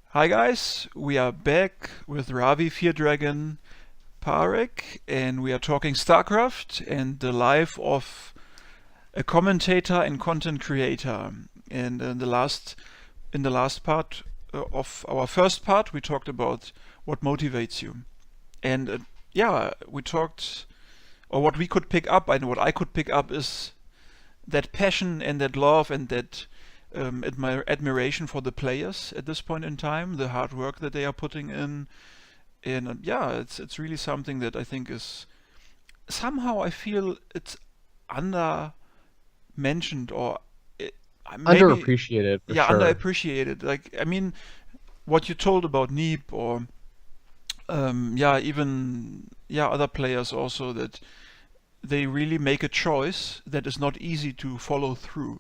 Hi guys, we are back with Ravi, feardragon, Pareek, and we are talking Starcraft and the life of a commentator and content creator. And in the last part of our first part, we talked about what motivates you. And yeah, we talked, or what we could pick up, and what I could pick up is that passion and that love and that admiration for the players at this point in time, the hard work that they are putting in, and yeah, it's really something that I think is somehow I feel it's under mentioned or maybe Underappreciated for yeah sure. underappreciated. Like I mean, what you told about Neep or yeah even yeah other players also that they really make a choice that is not easy to follow through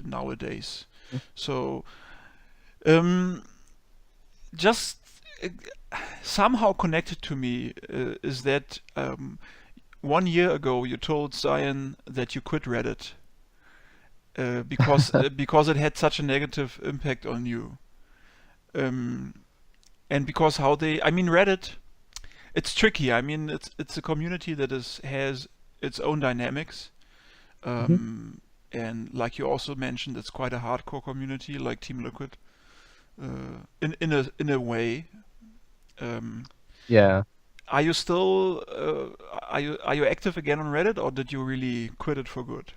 nowadays. So um, just uh, somehow connected to me is that 1 year ago you told Zion that you quit Reddit because it had such a negative impact on you, um, and because how they I mean Reddit, it's tricky. I mean it's a community that is has its own dynamics. Mhm. And like you also mentioned, it's quite a hardcore community, like Team Liquid, in a way. Um, Yeah. are you still are you active again on Reddit, or did you really quit it for good?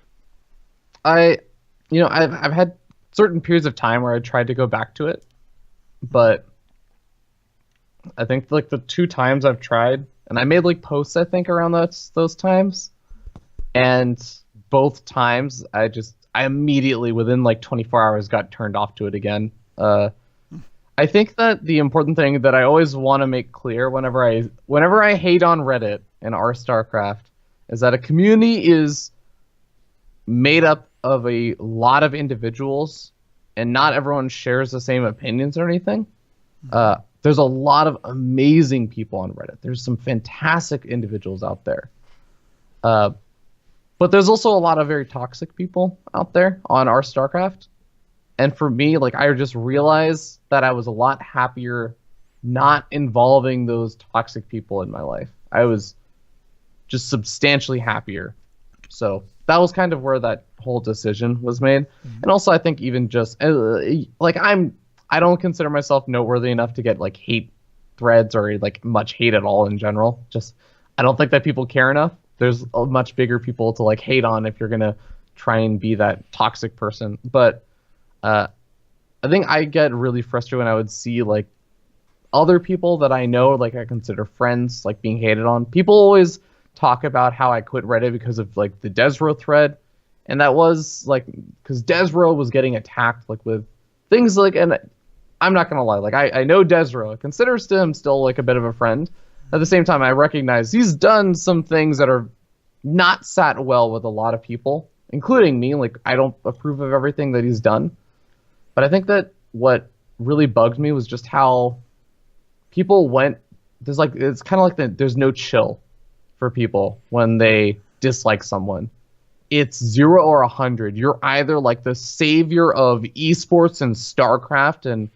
I I've had certain periods of time where I tried to go back to it, Hmm. but I think like the two times I've tried and I made like posts I think around those times, and both times I immediately within like 24 hours got turned off to it again. I think that the important thing that I always want to make clear whenever I hate on Reddit and our StarCraft is that a community is made up of a lot of individuals, and not everyone shares the same opinions or anything. Hmm. There's a lot of amazing people on Reddit. There's some fantastic individuals out there. Uh, but there's also a lot of very toxic people out there on our StarCraft. And for me, like I just realized that I was a lot happier not involving those toxic people in my life. I was just substantially happier. So that was kind of where that whole decision was made. Hmm. And also, I think even just like I don't consider myself noteworthy enough to get like hate threads or like much hate at all in general. Just I don't think that people care enough. There's a much bigger people to like hate on if you're gonna try and be that toxic person. But uh, I think I get really frustrated when I would see like other people that I know, like I consider friends, like being hated on. People always talk about how I quit Reddit because of like the Desro thread, and that was like because Desro was getting attacked like with things like, and I'm not gonna lie, like I know Desro, I consider him still like a bit of a friend. At the same time, I recognize he's done some things that are not sat well with a lot of people, including me. Like I don't approve of everything that he's done, but I think that what really bugged me was just how people went there's like it's kind of like there's no chill for people when they dislike someone. It's 0 or 100. You're either like the savior of esports and StarCraft and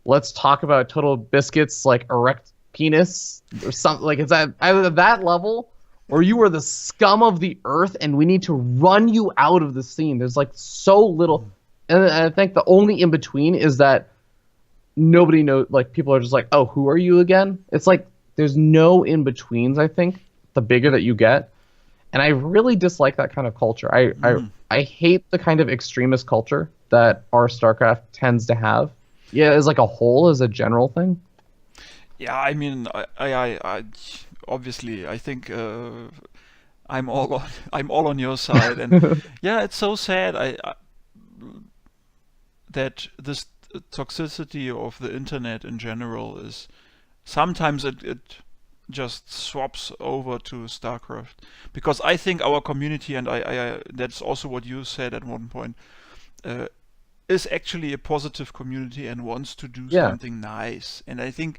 let's talk about Total Biscuits like erect penis or something, like it's at either that level, or you are the scum of the earth and we need to run you out of the scene. There's like so little, and I think the only in between is that nobody knows, like people are just like, oh, who are you again? It's like there's no in betweens, I think, the bigger that you get. And I really dislike that kind of culture. Hmm. I hate the kind of extremist culture that our StarCraft tends to have. Yeah, as like a whole, as a general thing. Yeah, I mean, I obviously I think I'm all on, I'm all on your side, and yeah, it's so sad. That this toxicity of the internet in general is sometimes it just swaps over to StarCraft, because I think our community, and that's also what you said at one point, uh, is actually a positive community and wants to do Yeah. something nice. And I think,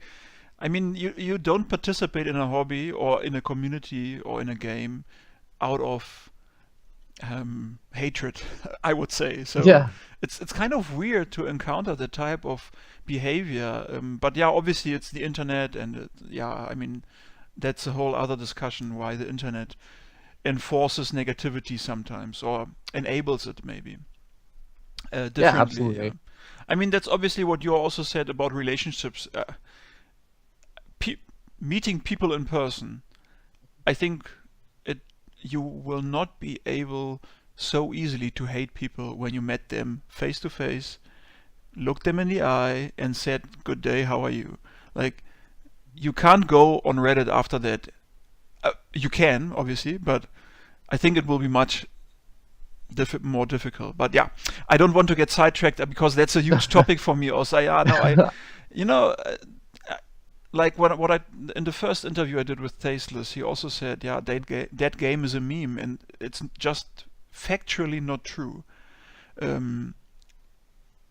I mean, you don't participate in a hobby or in a community or in a game out of hatred, I would say. So Yeah. it's kind of weird to encounter that type of behavior. But yeah, obviously it's the internet, and yeah, I mean that's a whole other discussion why the internet enforces negativity sometimes or enables it maybe Yeah, differently. Yeah. absolutely. I mean that's obviously what you also said about relationships. Pe- Meeting people in person. I think it you will not be able so easily to hate people when you met them face to face, looked them in the eye, and said, "Good day, how are you?" Like you can't go on Reddit after that. You can obviously, but I think it will be much more difficult. But yeah, I don't want to get sidetracked because that's a huge topic for me. Also, yeah, no, you know, like what I in the first interview I did with Tasteless, he also said, yeah, that game is a meme, and it's just factually not true. Um,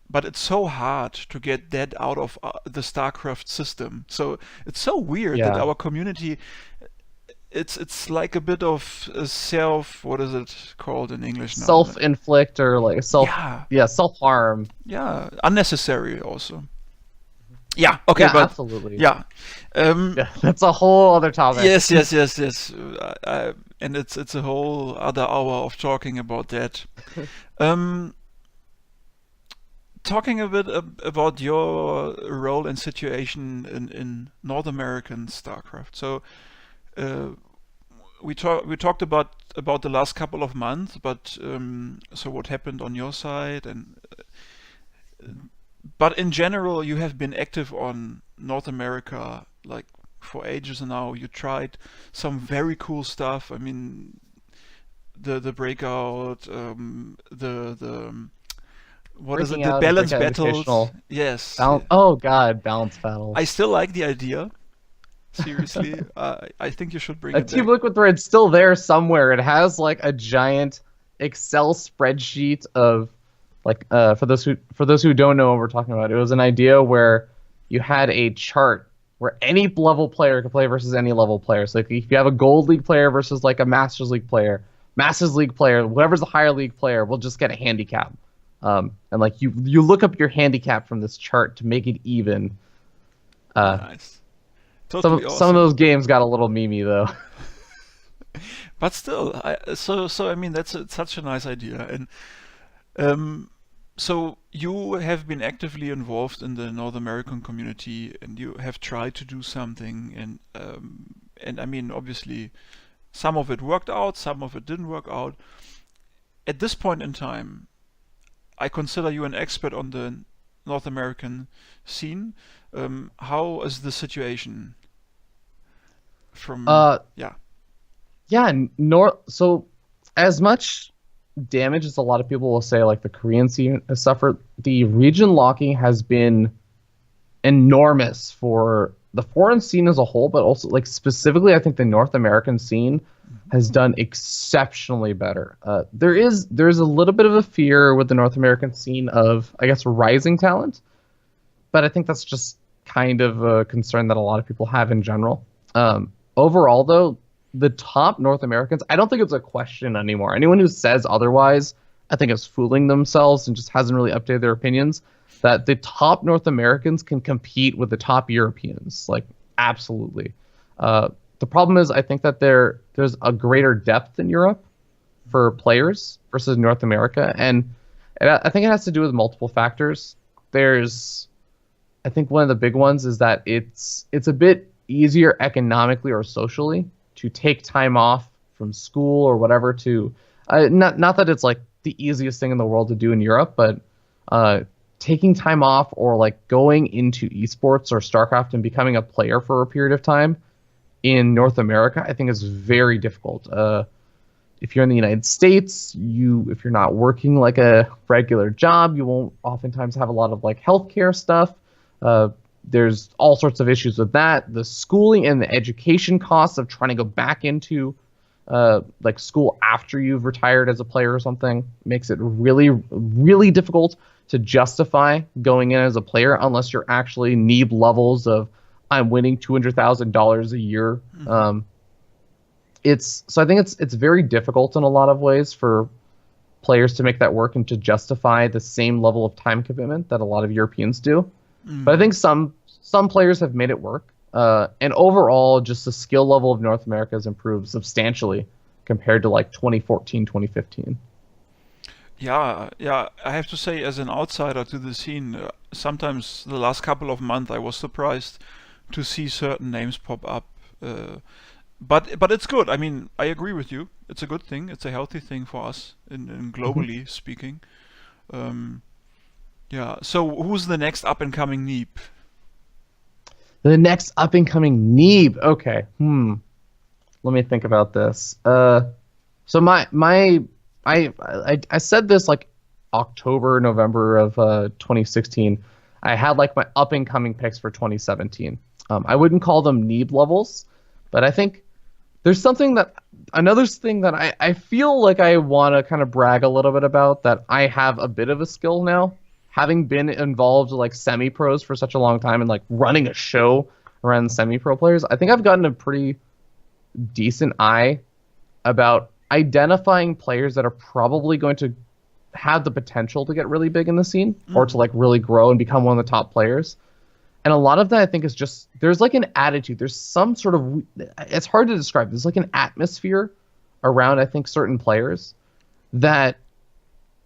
but it's so hard to get that out of the Starcraft system. So it's so weird that Yeah. our community, it's like a bit of a self, what is it called in English now? Self-inflict or like Yeah, self-harm. yeah, unnecessary also. Yeah, okay, Yeah, but absolutely. yeah. Yeah, that's a whole other topic. Yes, yes, yes, yes. And it's a whole other hour of talking about that. Um, Talking a bit about your role and situation in North American StarCraft. So uh, we talked about the last couple of months, but so what happened on your side, and but in general, you have been active on North America like for ages now. You tried some very cool stuff. I mean, the breakout, the what is it? Breaking The out and balance breakout battles. invitational. Yes, Oh God, balance I battles. still like the idea. Seriously, I think you should bring A it Team back. Liquid thread's still there somewhere. It has like a giant Excel spreadsheet of like for those who don't know what we're talking about. It was an idea where you had a chart where any level player could play versus any level player. So like, if you have a Gold League player versus like a Masters League player, whatever's the higher league player will just get a handicap. And like you look up your handicap from this chart to make it even. Uh, Nice, totally some of awesome. those games got a little memey though. But still, so I mean such a nice idea. And um, so you have been actively involved in the North American community, and you have tried to do something, and I mean obviously some of it worked out, some of it didn't work out. At this point in time, I consider you an expert on the North American scene. How is the situation from? Uh, Yeah. yeah, so as much damage as a lot of people will say like the Korean scene has suffered, the region locking has been enormous for the foreign scene as a whole, but also like specifically I think the North American scene has done exceptionally better. There's a little bit of a fear with the North American scene of I guess rising talent, but I think that's just kind of a concern that a lot of people have in general. Overall, though, the top North Americans, I don't think it's a question anymore. Anyone who says otherwise, I think is fooling themselves and just hasn't really updated their opinions. That the top North Americans can compete with the top Europeans, like absolutely. The problem is, I think that there's a greater depth in Europe for players versus North America, and I think it has to do with multiple factors. I think one of the big ones is that it's a bit easier economically or socially to take time off from school or whatever to not that it's like the easiest thing in the world to do in Europe, but taking time off or like going into esports or StarCraft and becoming a player for a period of time in North America, I think is very difficult. If you're in the United States, if you're not working like a regular job, you won't oftentimes have a lot of like healthcare stuff. There's all sorts of issues with that. The schooling and the education costs of trying to go back into like school after you've retired as a player or something makes it really, really difficult to justify going in as a player unless you're actually NEEB levels of I'm winning $200,000 a year. So I think it's very difficult in a lot of ways for players to make that work and to justify the same level of time commitment that a lot of Europeans do. But I think some players have made it work. And overall, just the skill level of North America has improved substantially compared to like 2014, 2015. Yeah, yeah. I have to say, as an outsider to the scene, sometimes the last couple of months I was surprised to see certain names pop up. But it's good. I mean, I agree with you. It's a good thing. It's a healthy thing for us in globally speaking. Um, yeah. So who's the next up and coming Neep? The next up and coming Neeb. Okay. Let me think about this. So I said this like October, November of 2016. I had like my up and coming picks for 2017. I wouldn't call them Neeb levels, but I think there's another thing that I feel like I want to kind of brag a little bit about, that I have a bit of a skill now, having been involved like semi-pros for such a long time and like running a show around semi-pro players. I think I've gotten a pretty decent eye about identifying players that are probably going to have the potential to get really big in the scene or to like really grow and become one of the top players. And a lot of that I think is just, there's like an attitude, there's some sort of, it's hard to describe. There's like an atmosphere around, I think, certain players that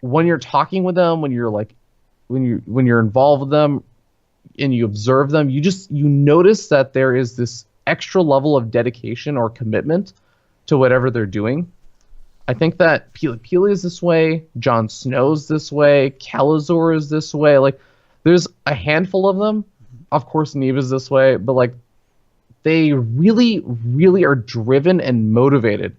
when you're talking with them, when you're involved with them and you observe them, you notice that there is this extra level of dedication or commitment to whatever they're doing. I think that Pili Pili is this way, Jon Snow's this way, Kelazor is this way. Like, there's a handful of them. Of course, Neve is this way, but like, they really, really are driven and motivated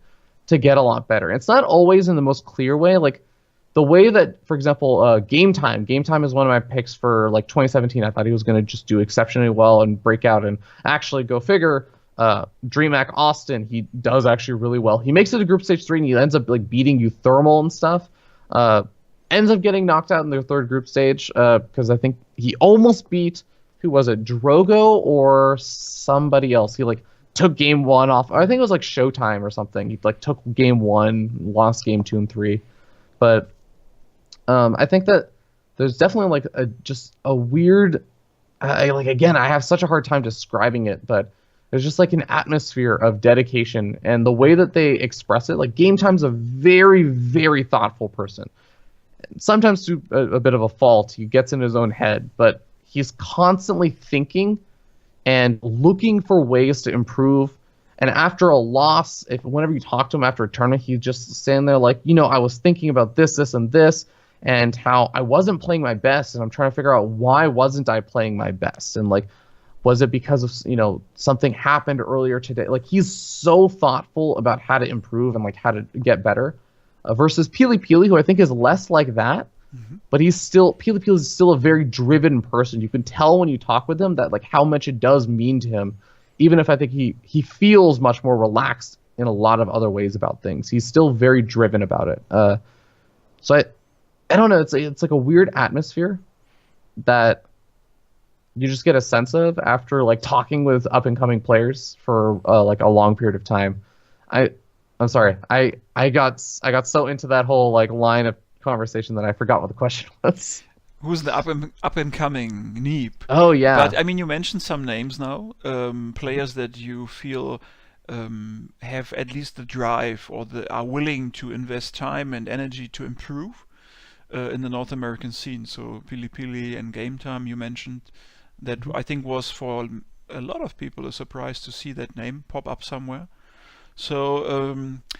to get a lot better. It's not always in the most clear way. Like, the way that, for example, Game Time is one of my picks for like 2017. I thought he was going to just do exceptionally well and break out, and actually, go figure, DreamHack Austin, he does actually really well. He makes it to group stage 3 and he ends up like beating Euthermal and stuff. Ends up getting knocked out in their third group stage because I think he almost beat, who was it, Drogo or somebody else. He like took game 1 off. I think it was like Showtime or something. He like took game 1, lost game 2 and 3. But I think that there's definitely like just a weird, like, again, I have such a hard time describing it, but there's just like an atmosphere of dedication, and the way that they express it. Like, Game Time's a very, very thoughtful person. Sometimes to a bit of a fault, he gets in his own head, but he's constantly thinking and looking for ways to improve. And after a loss, whenever you talk to him after a tournament, he's just standing there like, I was thinking about this, this, and this, and how I wasn't playing my best, and I'm trying to figure out why wasn't I playing my best, and like, was it because of something happened earlier today? Like, he's so thoughtful about how to improve and like how to get better, versus Pili Pili, who I think is less like that. But Pili Pili is still a very driven person. You can tell when you talk with him that like how much it does mean to him, even if I think he feels much more relaxed in a lot of other ways about things. He's still very driven about it. So I don't know. It's like a weird atmosphere that you just get a sense of after like talking with up and coming players for like a long period of time. I'm sorry. I got so into that whole like line of conversation that I forgot what the question was. Who's the up and coming Neep? Oh yeah. But I mean, you mentioned some names now, players that you feel have at least the drive or are willing to invest time and energy to improve in the North American scene. So Pili Pili and Game Time you mentioned. That I think was for a lot of people a surprise to see that name pop up somewhere. So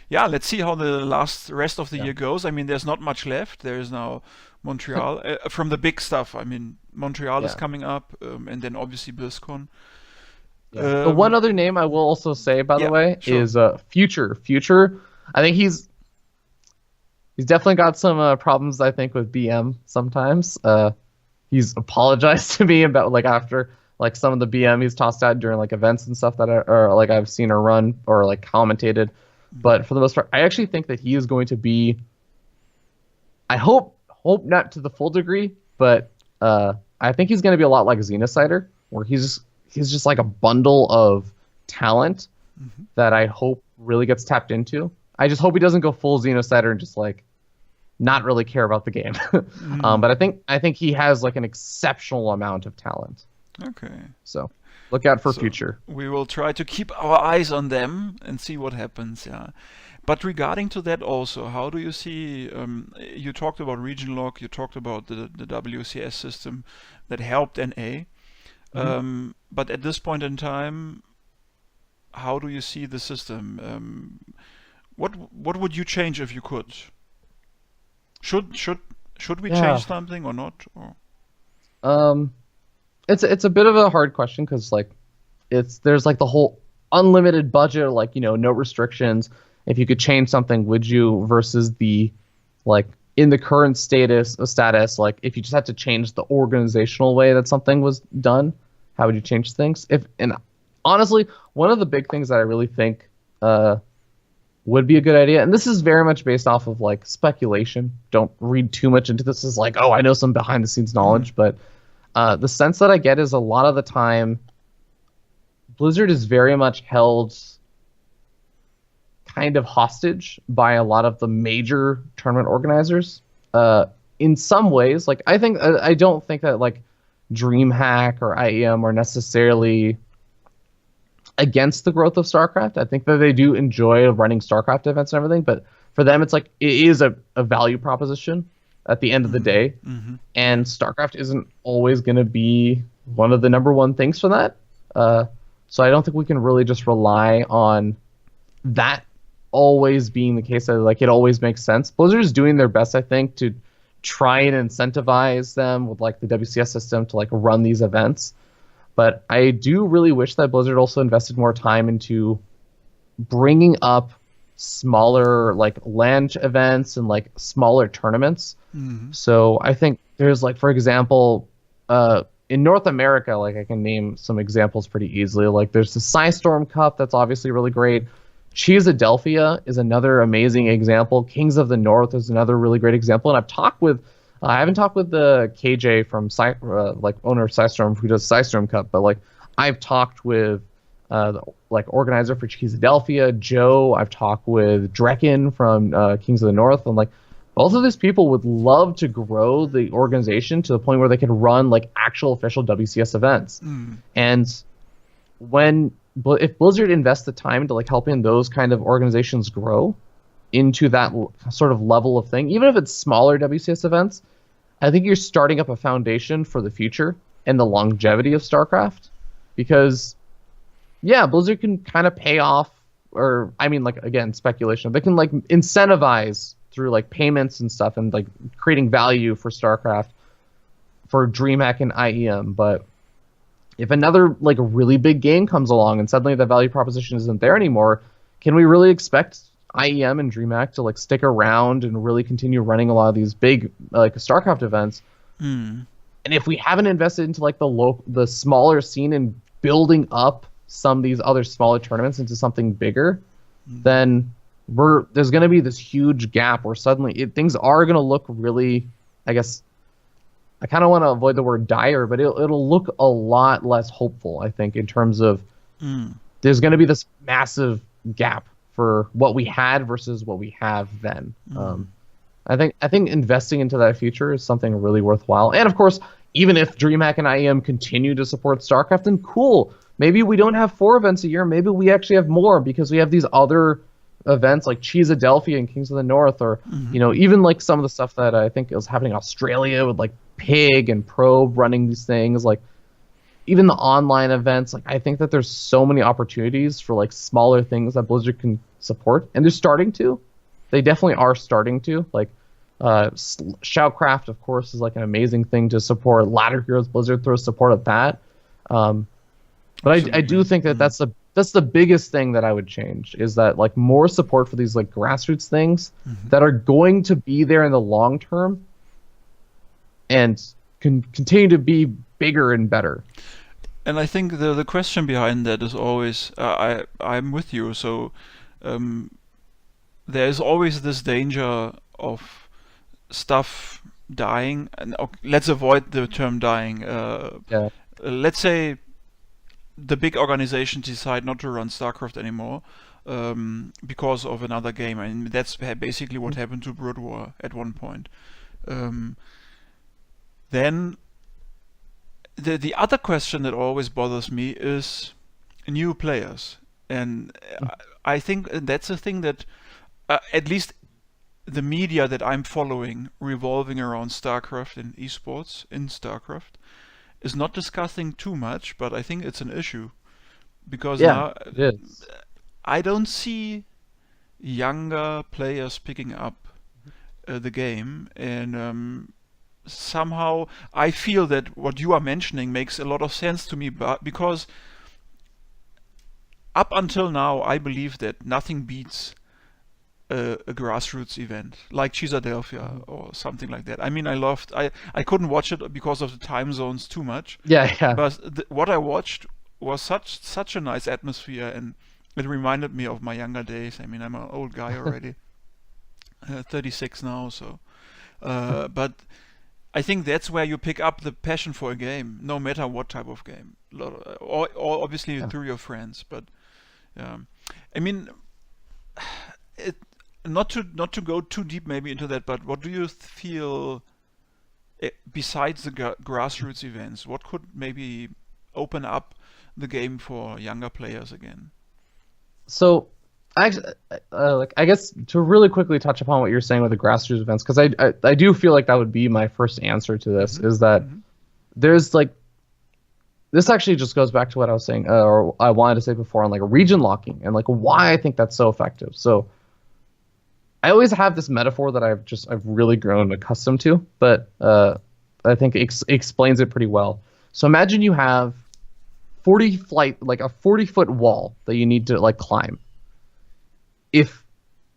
yeah, let's see how the rest of the year goes. I mean, there's not much left. There is now Montreal from the big stuff. I mean, Montreal is coming up, and then obviously BlizzCon. The one other name I will also say, by the way, is Future. Future, I think he's definitely got some problems, I think, with BM sometimes. He's apologized to me about like after like some of the BM he's tossed out during like events and stuff that like I've seen her run or like commentated. But for the most part, I actually think that he is going to be, I hope not to the full degree, but I think he's going to be a lot like Xenocider, where he's just like a bundle of talent that I hope really gets tapped into. I just hope he doesn't go full Xenocider and just like not really care about the game. But I think he has like an exceptional amount of talent. Okay. So look out for So future. we will try to keep our eyes on them and see what happens. Yeah. But regarding to that also, how do you see? You talked about region lock. You talked about the WCS system that helped NA. But at this point in time, how do you see the system? What would you change if you could? Should we Yeah. change something or not? Or Um, it's a bit of a hard question because like there's like the whole unlimited budget, like no restrictions. If you could change something, would you? Versus the like in the current status, like if you just had to change the organizational way that something was done, how would you change things? And honestly, one of the big things that I really think would be a good idea, and this is very much based off of like speculation. Don't read too much into this as like, oh, I know some behind the scenes knowledge, but the sense that I get is a lot of the time Blizzard is very much held kind of hostage by a lot of the major tournament organizers. In some ways, like I don't think that like DreamHack or IEM are necessarily against the growth of StarCraft. I think that they do enjoy running StarCraft events and everything, but for them, it's like it is a value proposition at the end of the day, and StarCraft isn't always going to be one of the number one things for that. So I don't think we can really just rely on that always being the case. That like it always makes sense. Blizzard is doing their best, I think, to try and incentivize them with like the WCS system to like run these events. But I do really wish that Blizzard also invested more time into bringing up smaller like LAN events and like smaller tournaments. So I think there's like, for example, in North America, like I can name some examples pretty easily. Like there's the Psystorm Cup that's obviously really great. Cheesadelphia is another amazing example. Kings of the North is another really great example. And I haven't talked with the KJ from like owner of Psystorm who does Psystorm Cup, but like I've talked with like organizer for Cheesadelphia, Joe. I've talked with Drekken from Kings of the North, and like both of these people would love to grow the organization to the point where they could run like actual official WCS events. And if Blizzard invests the time into like helping those kind of organizations grow into that sort of level of thing, even if it's smaller WCS events, I think you're starting up a foundation for the future and the longevity of StarCraft. Because, yeah, Blizzard can kind of pay off, or I mean, like again, speculation. They can like incentivize through like payments and stuff, and like creating value for StarCraft for DreamHack and IEM, but if another like really big game comes along and suddenly the value proposition isn't there anymore, can we really expect IEM and DreamHack to like stick around and really continue running a lot of these big like StarCraft events? And if we haven't invested into like the smaller scene and building up some of these other smaller tournaments into something bigger, then there's going to be this huge gap where suddenly things are going to look really, I guess, I kind of want to avoid the word dire, but it'll look a lot less hopeful, I think, in terms of there's going to be this massive gap for what we had versus what we have then. I think investing into that future is something really worthwhile. And of course, even if DreamHack and IEM continue to support StarCraft, then cool. Maybe we don't have 4 events a year. Maybe we actually have more because we have these other events like Cheesadelphia and Kings of the North, or even like some of the stuff that I think is happening in Australia with like Pig and Probe running these things, like even the online events. Like I think that there's so many opportunities for like smaller things that Blizzard can support, and they're starting to. They definitely are starting to. Like Shoutcraft, of course, is like an amazing thing to support. Ladder Heroes, Blizzard throws support at that. But I do think that that's the biggest thing that I would change, is that like more support for these like grassroots things that are going to be there in the long term and can continue to be bigger and better. And I think the question behind that is always, I'm with you. So there is always this danger of stuff dying, and let's avoid the term dying. Let's say the big organizations decide not to run StarCraft anymore. because of another game. I mean, that's basically what happened to Brood War at one point. Um, then the other question that always bothers me is new players, and I think that's a thing that at least the media that I'm following revolving around StarCraft and esports in StarCraft is not discussing too much, but I think it's an issue because Yeah, now it is. I don't see younger players picking up the game, and somehow I feel that what you are mentioning makes a lot of sense to me, but because up until now I believe that nothing beats a grassroots event like Philadelphia or something like that. I mean, I couldn't watch it because of the time zones too much, Yeah, yeah. but what I watched was such a nice atmosphere, and it reminded me of my younger days. I mean, I'm an old guy already, 36 now, so but I think that's where you pick up the passion for a game, no matter what type of game, or obviously Yeah. through your friends. But I mean, it, not to go too deep maybe into that, but what do you feel besides the grassroots events? What could maybe open up the game for younger players again? So, I guess to really quickly touch upon what you're saying with the grassroots events, because I do feel like that would be my first answer to this, Mm-hmm. is that Mm-hmm. there's like this actually just goes back to what I was saying, or I wanted to say before on like region locking and like why I think that's so effective. So I always have this metaphor that I've really grown accustomed to, but I think explains it pretty well. So imagine you have 40-foot wall that you need to like climb. If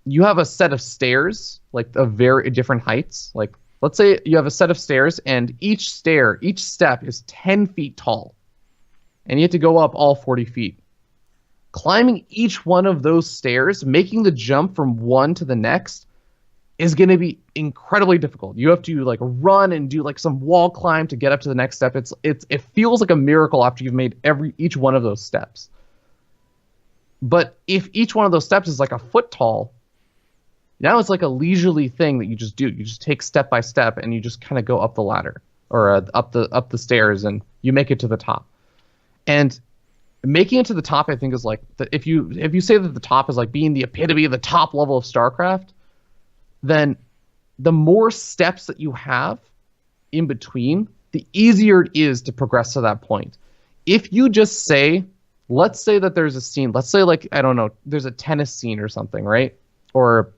you have a set of stairs, like of very different heights, like let's say you have a set of stairs and each step is 10 feet tall, and you have to go up all 40 feet. Climbing each one of those stairs, making the jump from one to the next, is going to be incredibly difficult. You have to like run and do like some wall climb to get up to the next step. It feels like a miracle after you've made each one of those steps. But if each one of those steps is like a foot tall, now it's like a leisurely thing that you just do. You just take step by step and you just kind of go up the ladder or up the stairs and you make it to the top. And making it to the top, I think, is like if you say that the top is like being the epitome of the top level of StarCraft, then the more steps that you have in between, the easier it is to progress to that point. If you just say, let's say that there's a scene, let's say like, I don't know, there's a tennis scene or something, right? Or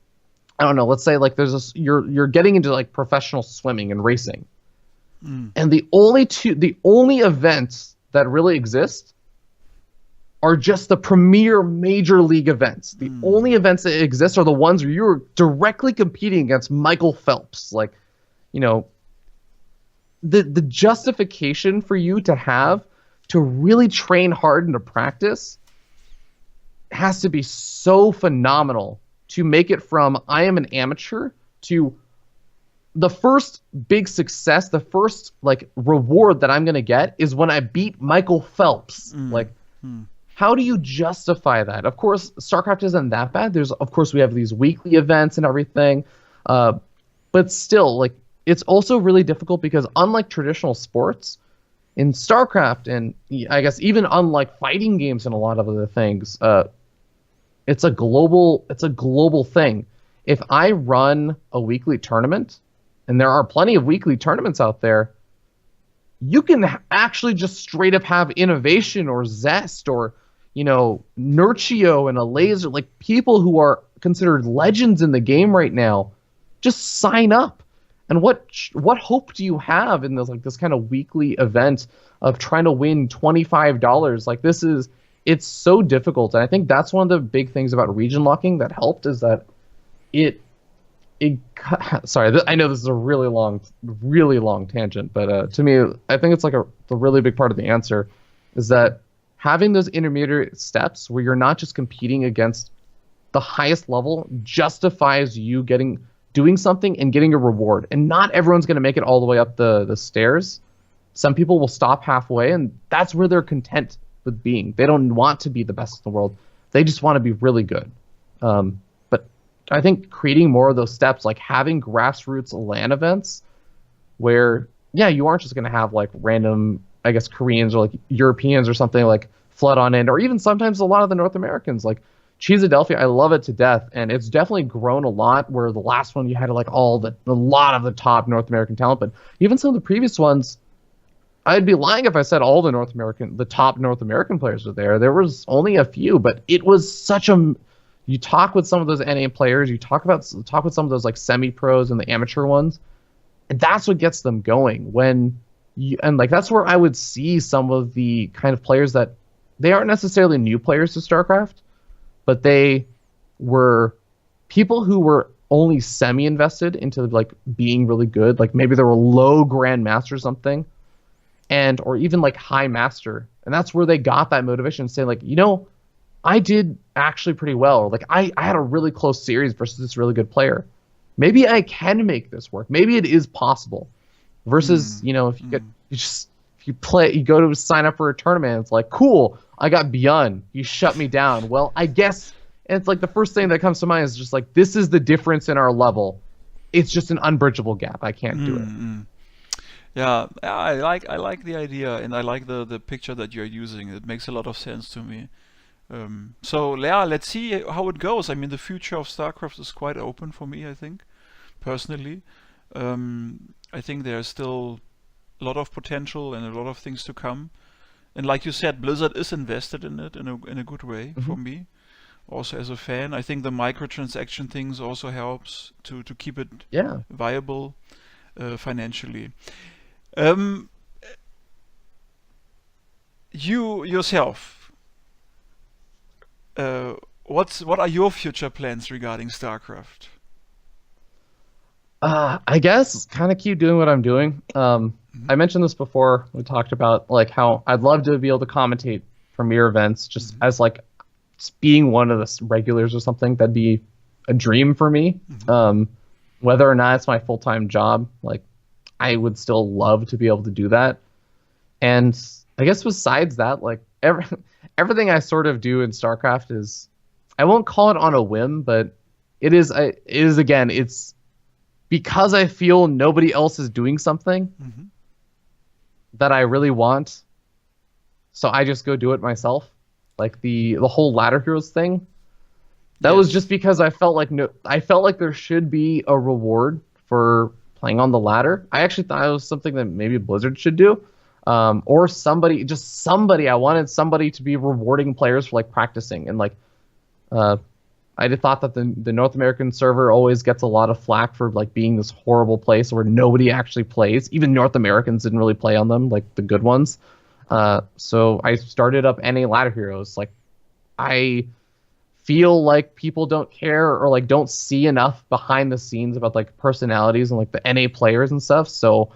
I don't know, let's say like you're getting into like professional swimming and racing. And the only events that really exist are just the premier major league events. The only events that exist are the ones where you're directly competing against Michael Phelps. Like, you know, the justification for you to have to really train hard and to practice has to be so phenomenal to make it from I am an amateur to the first big success, the first like reward that I'm going to get is when I beat Michael Phelps. Like, how do you justify that? Of course, StarCraft isn't that bad. Of course, we have these weekly events and everything. But still, like, it's also really difficult because unlike traditional sports, in StarCraft, and I guess even unlike fighting games and a lot of other things, it's a global thing. If I run a weekly tournament, and there are plenty of weekly tournaments out there, you can actually just straight up have innovation or zest or, you know, Nurchio and a laser, like people who are considered legends in the game right now, just sign up. And what hope do you have in this kind of weekly event of trying to win $25? Like it's so difficult. And I think that's one of the big things about region locking that helped is that sorry, I know this is a really long tangent, but to me, I think it's like the really big part of the answer is that having those intermediate steps where you're not just competing against the highest level justifies you doing something and getting a reward. And not everyone's going to make it all the way up the stairs. Some people will stop halfway, and that's where they're content with being. They don't want to be the best in the world. They just want to be really good. But I think creating more of those steps, like having grassroots LAN events where, yeah, you aren't just going to have like random, I guess, Koreans or like Europeans or something like flood on in, or even sometimes a lot of the North Americans. Like Cheesadelphia, I love it to death, and it's definitely grown a lot. Where the last one you had like a lot of the top North American talent, but even some of the previous ones, I'd be lying if I said all the top North American players were there. There was only a few, but it was such a. You talk with some of those NA players, you talk with some of those like semi-pros and the amateur ones, and that's what gets them going. That's where I would see some of the kind of players that they aren't necessarily new players to StarCraft, but they were people who were only semi-invested into like being really good. Like maybe they were low Grandmaster or something, or even like high master, and that's where they got that motivation, saying like, I did actually pretty well, or like I had a really close series versus this really good player. Maybe I can make this work. Maybe it is possible. Versus, if you go to sign up for a tournament, it's like, cool, I got Beyond. You shut me down. Well, I guess, and it's like the first thing that comes to mind is just like, this is the difference in our level. It's just an unbridgeable gap. I can't do it. Yeah, I like the idea, and I like the picture that you're using. It makes a lot of sense to me. So yeah, let's see how it goes. I mean, the future of StarCraft is quite open for me, I think, personally. I think there's still a lot of potential and a lot of things to come. And like you said, Blizzard is invested in it in a good way for me. Also as a fan, I think the microtransaction things also helps to keep it viable financially. You yourself, what are your future plans regarding StarCraft? I guess kind of keep doing what I'm doing. I mentioned this before. We talked about like how I'd love to be able to commentate premier events just as like just being one of the regulars or something. That'd be a dream for me. Whether or not it's my full-time job, like I would still love to be able to do that. And I guess besides that, like everything I sort of do in StarCraft is, I won't call it on a whim, but it is again, it's because I feel nobody else is doing something that I really want. So I just go do it myself. Like the whole ladder heroes thing. That was just because I felt like there should be a reward for playing on the ladder. I actually thought it was something that maybe Blizzard should do. Or somebody. I wanted somebody to be rewarding players for like practicing, and like I thought that the North American server always gets a lot of flack for like being this horrible place where nobody actually plays. Even North Americans didn't really play on them, like the good ones. So I started up NA ladder heroes. Like I feel like people don't care or like don't see enough behind the scenes about like personalities and like the NA players and stuff. So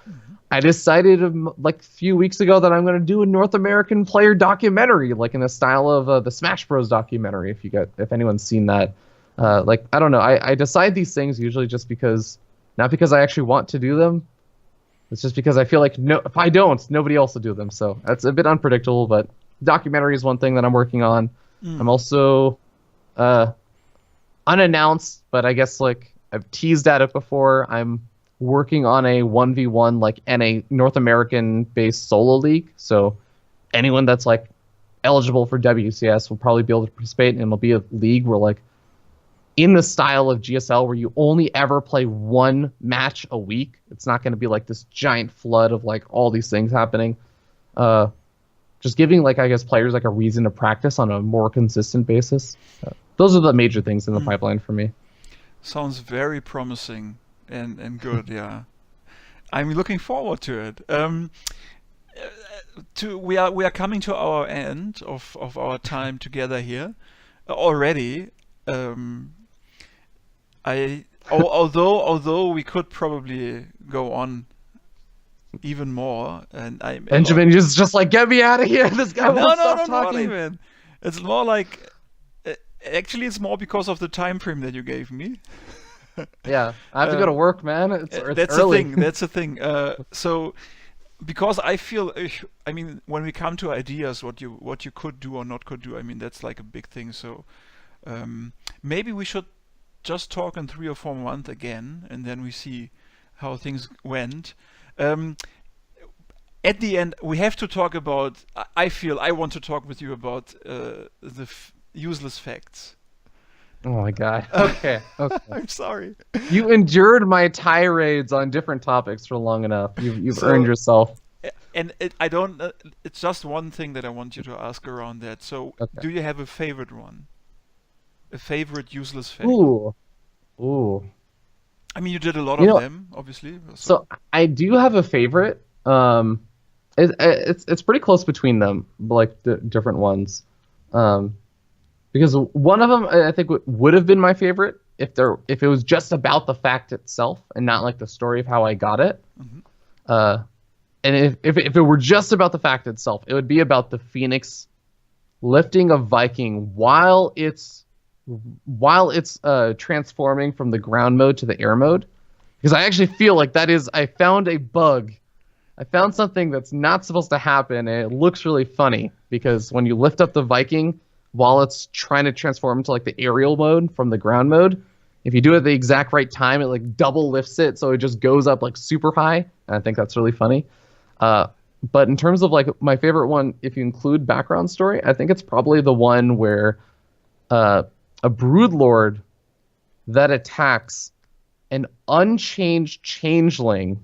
I decided like a few weeks ago that I'm going to do a North American player documentary, like in the style of the Smash Bros documentary. If anyone's seen that, like I don't know, I decide these things usually just because, not because I actually want to do them. It's just because I feel like if I don't, nobody else will do them. So that's a bit unpredictable. But documentary is one thing that I'm working on. I'm also unannounced, but I guess like I've teased at it before. I'm working on a 1v1 like NA North American based solo league. So anyone that's like eligible for WCS will probably be able to participate, and it'll be a league where like in the style of GSL where you only ever play one match a week. It's not going to be like this giant flood of like all these things happening. Just giving like, I guess, players like a reason to practice on a more consistent basis. Those are the major things in the pipeline for me. Sounds very promising and good, yeah. I'm looking forward to it. We are coming to our end of our time together here already. Although we could probably go on even more, and Benjamin is just like, get me out of here. This guy won't stop talking. Not even. It's more like, actually, it's more because of the time frame that you gave me. Yeah, I have to go to work, man. It's that's early. That's the thing. So because I feel, I mean, when we come to ideas, what you could do or not could do, I mean, that's like a big thing. So maybe we should just talk in 3 or 4 months again, and then we see how things went. Um, at the end, we have to talk about. I feel I want to talk with you about the useless facts. Oh my god. Okay. Okay. I'm sorry. You endured my tirades on different topics for long enough. You've So, earned yourself. and I don't. It's just one thing that I want you to ask around that. So, Okay. do you have a favorite one? A favorite useless fact? Ooh. Ooh. I mean, you did a lot You of know, them, obviously. So, so I do have a favorite. It's pretty close between them, like the different ones. Um, because one of them I think would have been my favorite if it was just about the fact itself and not like the story of how I got it. mhm. Uh, and if it were just about the fact itself, it would be about the Phoenix lifting a Viking while it's transforming from the ground mode to the air mode. Because I actually feel like I found a bug. I found something that's not supposed to happen, and it looks really funny because when you lift up the Viking while it's trying to transform into like the aerial mode from the ground mode, if you do it at the exact right time, it like double lifts it, so it just goes up like super high. And I think that's really funny. Uh, but in terms of like my favorite one, if you include background story, I think it's probably the one where uh, a broodlord that attacks an unchanged changeling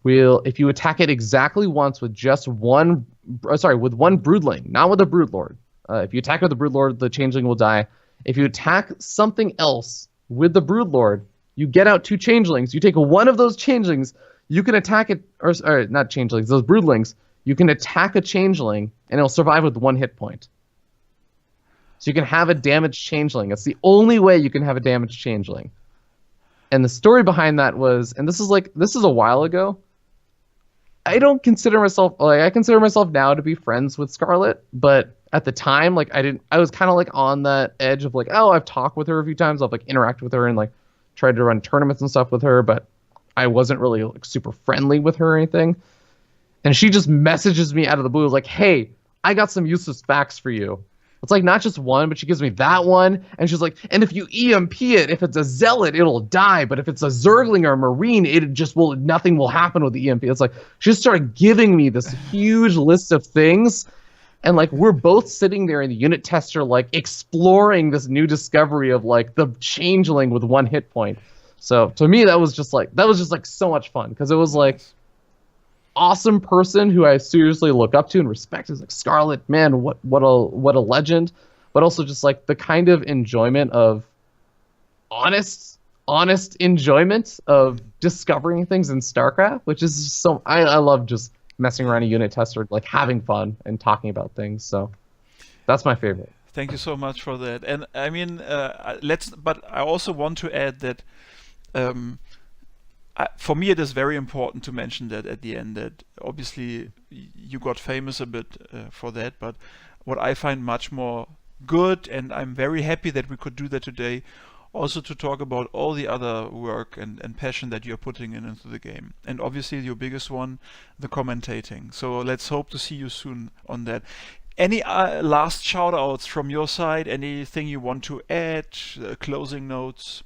will, if you attack it exactly once with just with one broodling, not with a broodlord. If you attack with the broodlord, the changeling will die. If you attack something else with the broodlord, you get out 2 changelings. You take one of those changelings, you can attack it, or not changelings, those broodlings. You can attack a changeling, and it'll survive with 1 hit point. So you can have a damaged changeling. It's the only way you can have a damaged changeling. And the story behind that was, and this is a while ago. I consider myself now to be friends with Scarlet, but at the time, like I was kind of like on that edge of like, oh, I've talked with her a few times, I've like interacted with her and like tried to run tournaments and stuff with her, but I wasn't really like super friendly with her or anything. And she just messages me out of the blue like, hey, I got some useless facts for you. It's like not just one, but she gives me that one. And she's like, and if you EMP it, if it's a zealot, it'll die. But if it's a zergling or a marine, nothing will happen with the EMP. It's like, she just started giving me this huge list of things. And like, we're both sitting there in the unit tester, like exploring this new discovery of like the changeling with 1 hit point. So to me, that was just like so much fun. Cause it was like, awesome person who I seriously look up to and respect is like Scarlet, man, what a legend, but also just like the kind of enjoyment of honest enjoyment of discovering things in StarCraft, which is so I love just messing around a unit tester, like having fun and talking about things. So that's my favorite. Thank you so much for that. And I mean, but I also want to add that um, for me, it is very important to mention that at the end that obviously you got famous a bit for that, but what I find much more good, and I'm very happy that we could do that today, also to talk about all the other work and passion that you're putting into the game. And obviously your biggest one, the commentating. So let's hope to see you soon on that. Any last shout outs from your side? Anything you want to add? Closing notes?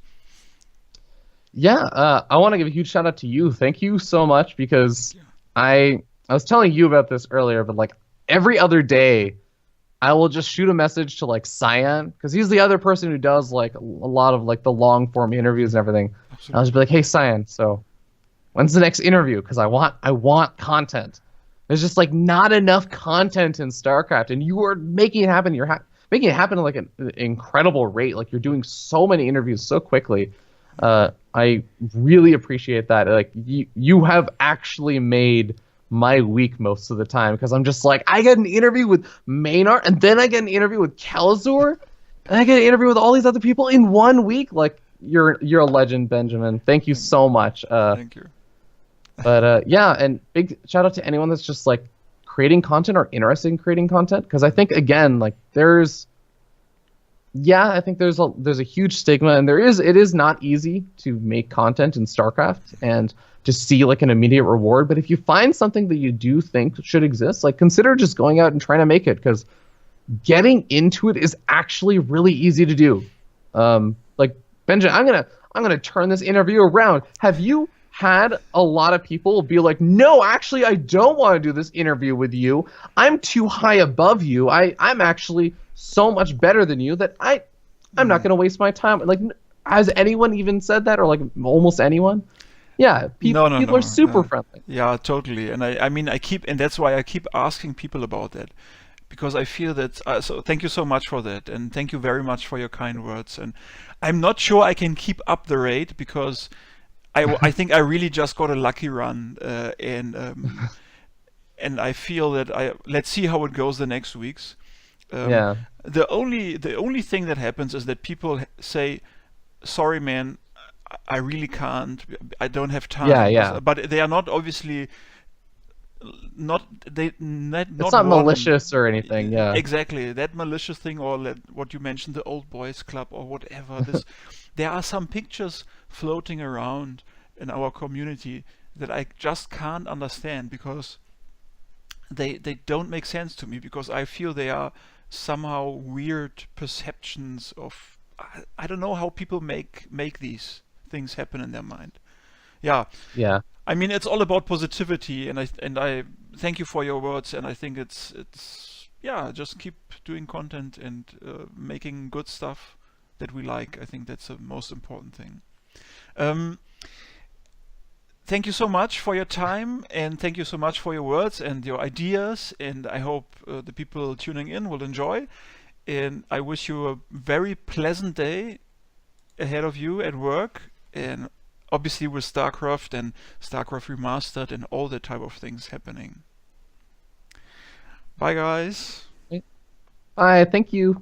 Yeah, I want to give a huge shout out to you. Thank you so much because Yeah. I was telling you about this earlier, but like every other day, I will just shoot a message to like Cyan because he's the other person who does like a lot of like the long form interviews and everything. I'll just be like, hey Cyan, so when's the next interview? Because I want content. There's just like not enough content in StarCraft, and you are making it happen. You're making it happen at like an incredible rate. Like you're doing so many interviews so quickly. I really appreciate that. Like you have actually made my week most of the time because I'm just like, I get an interview with Maynard, and then I get an interview with Kalazor, and I get an interview with all these other people in 1 week. Like you're a legend, Benjamin. Thank you so much. Thank you. But yeah, and big shout out to anyone that's just like creating content or interested in creating content because I think again like there's Yeah, I think there's a huge stigma, and it is not easy to make content in StarCraft and to see like an immediate reward. But if you find something that you do think should exist, like consider just going out and trying to make it, because getting into it is actually really easy to do. Like Benjamin, I'm gonna turn this interview around. Have you had a lot of people be like, no, actually, I don't want to do this interview with you. I'm too high above you. I'm actually so much better than you that I'm not gonna waste my time. Like, has anyone even said that, or like almost anyone? Yeah, No, no, people are no. super friendly. Yeah, totally. And I mean, and that's why I keep asking people about that, because I feel that. So thank you so much for that, and thank you very much for your kind words. And I'm not sure I can keep up the rate because I think I really just got a lucky run, and I feel that let's see how it goes the next weeks. Um, Yeah, the only thing that happens is that people say, "Sorry, man, I really can't. I don't have yeah, time." yeah. But they are not obviously not It's not one malicious or anything. Yeah, exactly that malicious thing, or what you mentioned, the old boys club or whatever. This There are some pictures floating around in our community that I just can't understand because they don't make sense to me, because I feel they are somehow weird perceptions of I don't know how people make these things happen in their mind. Yeah, yeah. I mean it's all about positivity, and I thank you for your words, and I think it's yeah, just keep doing content and making good stuff that we like. I think that's the most important thing. Um, Thank you so much for your time, and thank you so much for your words and your ideas, and I hope the people tuning in will enjoy. And I wish you a very pleasant day ahead of you at work, and obviously with StarCraft and StarCraft Remastered and all the type of things happening. Bye, guys. Bye. Thank you.